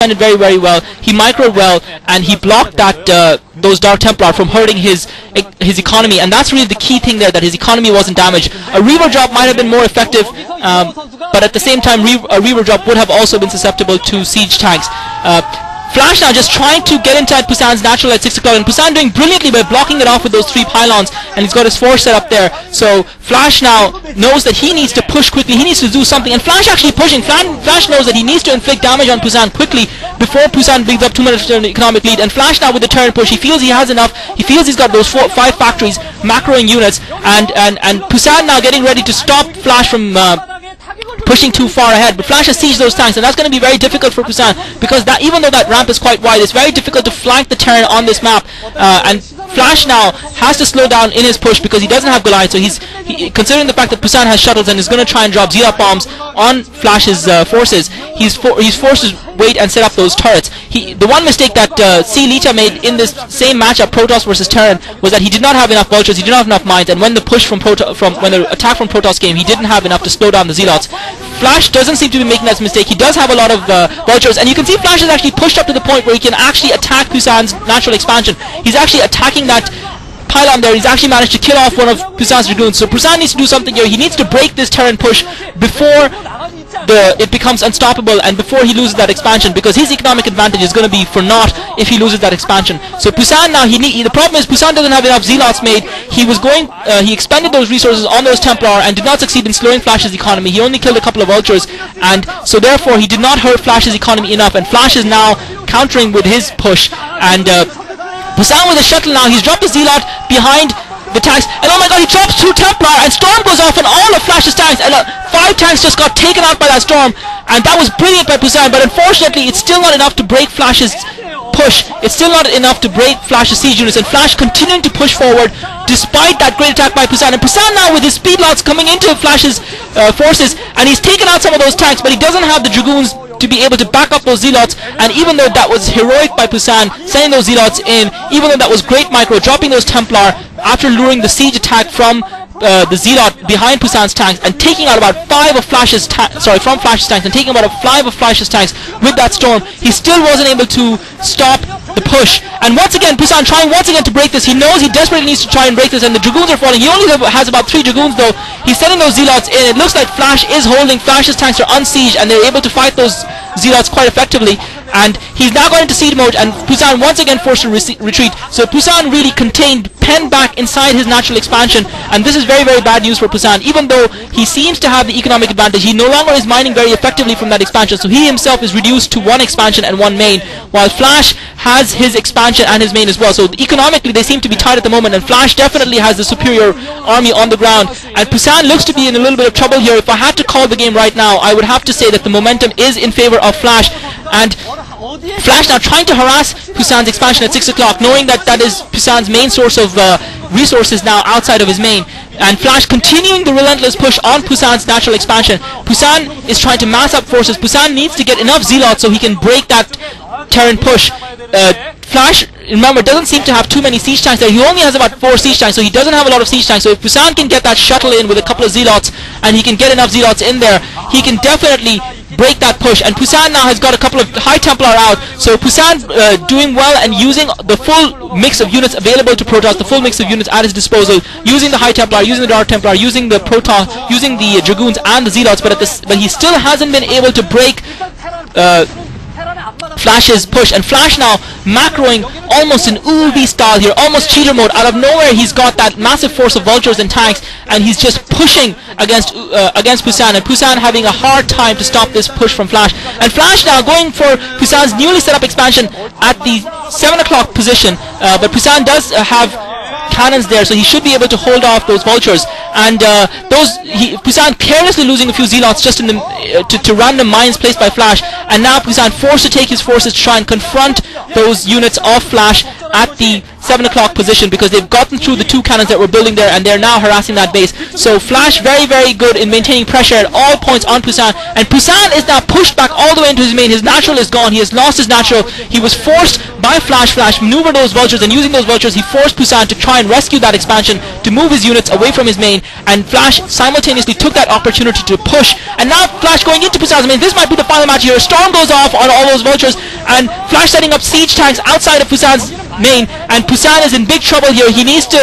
defended very, very well. He microed well, and he blocked that those Dark Templar from hurting his economy, and that's really the key thing there, that his economy wasn't damaged. A Reaver drop might have been more effective, but at the same time, a Reaver drop would have also been susceptible to siege tanks. Flash now just trying to get inside Pusan's natural at 6 o'clock, and Pusan doing brilliantly by blocking it off with those 3 pylons, and he's got his force set up there. So Flash now knows that he needs to push quickly, he needs to do something, and Flash actually pushing. Flash knows that he needs to inflict damage on Pusan quickly before Pusan builds up too much economic lead, and Flash now with the turn push, he feels he has enough, he feels he's got those 5 factories, macroing units, and Pusan now getting ready to stop Flash from pushing too far ahead, but Flash has sieged those tanks, and that's going to be very difficult for Pusan, because that, even though that ramp is quite wide, it's very difficult to flank the turn on this map, and Flash now has to slow down in his push because he doesn't have Goliath. So he's considering the fact that Pusan has shuttles and is going to try and drop Zealot bombs on Flash's forces. He's forced to wait and set up those turrets. The one mistake that C. Lita made in this same matchup, Protoss versus Terran, was that he did not have enough vultures, he did not have enough mines, and when the push when the attack from Protoss came, he didn't have enough to slow down the Zealots. Flash doesn't seem to be making that mistake. He does have a lot of vultures, and you can see Flash has actually pushed up to the point where he can actually attack Pusan's natural expansion. He's actually attacking that pylon there. He's actually managed to kill off one of Pusan's Dragoons. So Pusan needs to do something here. He needs to break this Terran push before it becomes unstoppable and before he loses that expansion, because his economic advantage is going to be for naught if he loses that expansion. So Pusan now, the problem is Pusan doesn't have enough Zealots made. He expended those resources on those Templar and did not succeed in slowing Flash's economy. He only killed a couple of vultures, and so therefore he did not hurt Flash's economy enough, and Flash is now countering with his push, and Pusan with a shuttle now, he's dropped the Zealot behind the tanks, and oh my god, he drops 2 Templar, and Storm goes off on all of Flash's tanks, and 5 tanks just got taken out by that Storm, and that was brilliant by Pusan, but unfortunately it's still not enough to break Flash's push. It's still not enough to break Flash's siege units, and Flash continuing to push forward despite that great attack by Pusan, and Pusan now with his speed lots coming into Flash's forces, and he's taken out some of those tanks, but he doesn't have the Dragoons to be able to back up those Zealots, and even though that was heroic by Pusan, sending those Zealots in, even though that was great micro, dropping those Templar after luring the siege attack from the Zealot behind Pusan's tanks and taking out about 5 of Flash's tanks, from Flash's tanks, and taking about 5 of Flash's tanks with that Storm, he still wasn't able to stop the push. And once again, Pusan trying once again to break this. He knows he desperately needs to try and break this, and the Dragoons are falling. He only has about 3 Dragoons though. He's sending those Zealots in. It looks like Flash is holding. Flash's tanks are unsieged, and they're able to fight those Zealots quite effectively, and he's now going into siege mode, and Pusan once again forced to retreat. So Pusan really penned back inside his natural expansion, and this is very, very bad news for Pusan. Even though he seems to have the economic advantage, he no longer is mining very effectively from that expansion, so he himself is reduced to 1 expansion and 1 main, while Flash has his expansion and his main as well. So economically they seem to be tied at the moment, and Flash definitely has the superior army on the ground, and Pusan looks to be in a little bit of trouble here. If I had to call the game right now, I would have to say that the momentum is in favor of Flash, and Flash now trying to harass Pusan's expansion at 6 o'clock, knowing that that is Pusan's main source of resources now outside of his main, and Flash continuing the relentless push on Pusan's natural expansion. Pusan is trying to mass up forces. Pusan needs to get enough Zealots so he can break that Terran push. Flash, remember, doesn't seem to have too many siege tanks there. He only has about 4 siege tanks, so he doesn't have a lot of siege tanks. So if Pusan can get that shuttle in with a couple of Zealots, and he can get enough Zealots in there, he can definitely break that push. And Pusan now has got a couple of high Templar out, so Pusan doing well and using the full mix of units available to Protoss, the full mix of units at his disposal, using the high Templar, using the Dark Templar, using the Protoss, using the Dragoons and the Zealots, but he still hasn't been able to break Flash's push, and Flash now macroing almost in UV style here, almost cheater mode. Out of nowhere he's got that massive force of vultures and tanks, and he's just pushing against Pusan, and Pusan having a hard time to stop this push from Flash. And Flash now going for Pusan's newly set up expansion at the 7 o'clock position, but Pusan does have cannons there, so he should be able to hold off those vultures, and Pusan carelessly losing a few Zealots just in to random mines placed by Flash, and now Pusan forced to take his forces to try and confront those units of Flash at the 7 o'clock position because they've gotten through the 2 cannons that were building there, and they're now harassing that base. So Flash very, very good in maintaining pressure at all points on Pusan, and Pusan is now pushed back all the way into his main. His natural is gone. He has lost his natural. He was forced by Flash maneuver those vultures, and using those vultures he forced Pusan to try and rescue that expansion, to move his units away from his main, and Flash simultaneously took that opportunity to push, and now Flash going into Pusan's main. This might be the final match here. A storm goes off on all those vultures, and Flash setting up siege tanks outside of Pusan's main, and Pusan is in big trouble here. He needs to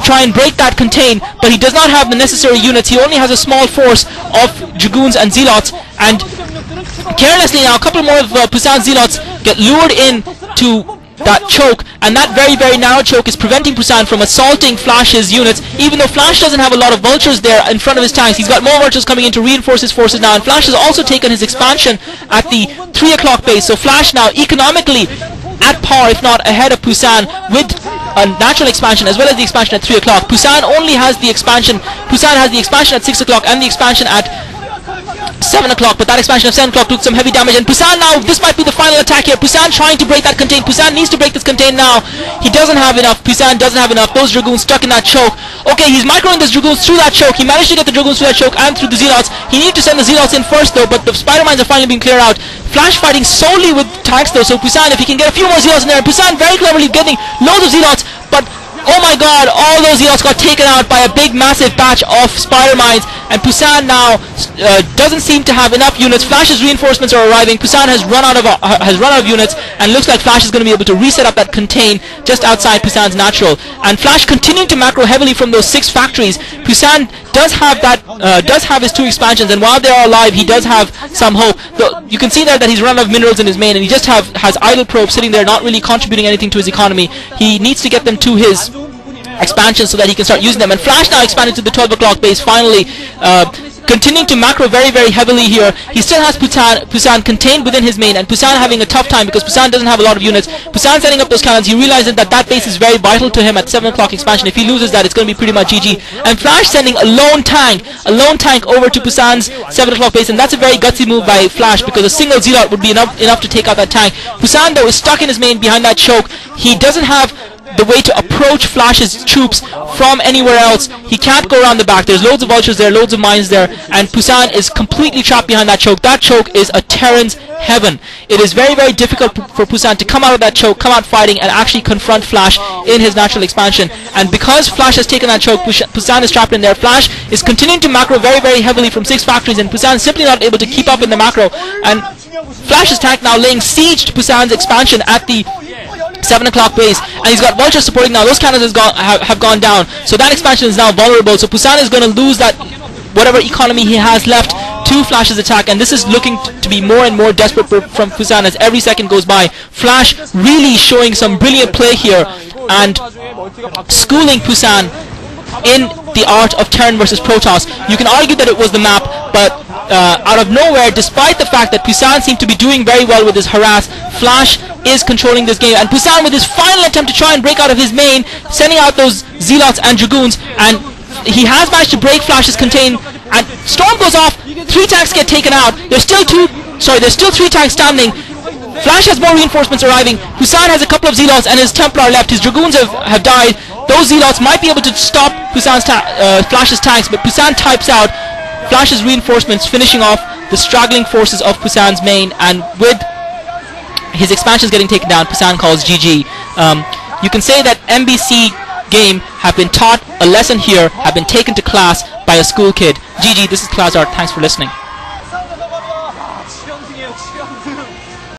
try and break that contain, but he does not have the necessary units. He only has a small force of Dragoons and Zealots, and carelessly now a couple more of Pusan's Zealots get lured in to that choke, and that very, very narrow choke is preventing Pusan from assaulting Flash's units, even though Flash doesn't have a lot of vultures there in front of his tanks. He's got more vultures coming in to reinforce his forces now, and Flash has also taken his expansion at the 3 o'clock base. So Flash now economically at par, if not ahead of Pusan, with a natural expansion as well as the expansion at 3 o'clock. Pusan only has the expansion. Pusan has the expansion at 6 o'clock and the expansion at 7 o'clock, but that expansion of 7 o'clock took some heavy damage, and Pusan now, this might be the final attack here. Pusan trying to break that contain. Pusan needs to break this contain now. He doesn't have enough. Pusan doesn't have enough. Those Dragoons stuck in that choke. Okay, he's microing those Dragoons through that choke. He managed to get the Dragoons through that choke and through the Zealots. He needs to send the Zealots in first though, but the Spider Mines are finally being cleared out. Flash fighting solely with tanks though, so Pusan, if he can get a few more Zealots in there, and Pusan very cleverly getting loads of Zealots, but oh my god, all those Zealots got taken out by a big massive batch of Spider Mines, and Pusan now doesn't seem to have enough units. Flash's reinforcements are arriving. Pusan has run out of units, and looks like Flash is going to be able to reset up that contain just outside Pusan's natural. And Flash continuing to macro heavily from those 6 factories. Pusan does have his 2 expansions, and while they are alive, he does have some hope. Though you can see there that he's run out of minerals in his main, and he just has idle probes sitting there, not really contributing anything to his economy. He needs to get them to his expansion so that he can start using them, and Flash now expanded to the 12 o'clock base finally, continuing to macro very, very heavily here. He still has Pusan contained within his main, and Pusan having a tough time because Pusan doesn't have a lot of units. Pusan setting up those cannons. He realizes that that base is very vital to him at 7 o'clock expansion. If he loses that, it's going to be pretty much GG. And Flash sending a lone tank over to Pusan's 7 o'clock base, and that's a very gutsy move by Flash because a single Zealot would be enough to take out that tank. Pusan though is stuck in his main behind that choke. He doesn't have the way to approach Flash's troops from anywhere else. He can't go around the back. There's loads of vultures there, loads of mines there, and Pusan is completely trapped behind that choke. That choke is a Terran's heaven. It is very, very difficult for Pusan to come out of that choke, come out fighting, and actually confront Flash in his natural expansion. And because Flash has taken that choke, Pusan is trapped in there. Flash is continuing to macro very, very heavily from 6 factories, and Pusan is simply not able to keep up in the macro. And Flash's tank now laying siege to Pusan's expansion at the 7 o'clock base, and he's got vultures supporting now. Those cannons have gone down, so that expansion is now vulnerable. So Pusan is going to lose that whatever economy he has left to Flash's attack, and this is looking to be more and more desperate from Pusan as every second goes by. Flash really showing some brilliant play here and schooling Pusan in the art of Terran versus Protoss. You can argue that it was the map, but out of nowhere, despite the fact that Pusan seemed to be doing very well with his harass, Flash is controlling this game, and Pusan with his final attempt to try and break out of his main, sending out those Zealots and Dragoons, and he has managed to break Flash's contain, and storm goes off. 3 tanks get taken out. There's still 3 tanks standing. Flash has more reinforcements arriving. Pusan has a couple of Zealots and his Templar left. His Dragoons have died. Those Zealots might be able to stop Flash's tanks, but Pusan types out. Flash's reinforcements finishing off the straggling forces of Pusan's main, and with his expansions getting taken down, Pusan calls GG. You can say that MBC game have been taught a lesson here, have been taken to class by a school kid. GG, this is Class Art. Thanks for listening.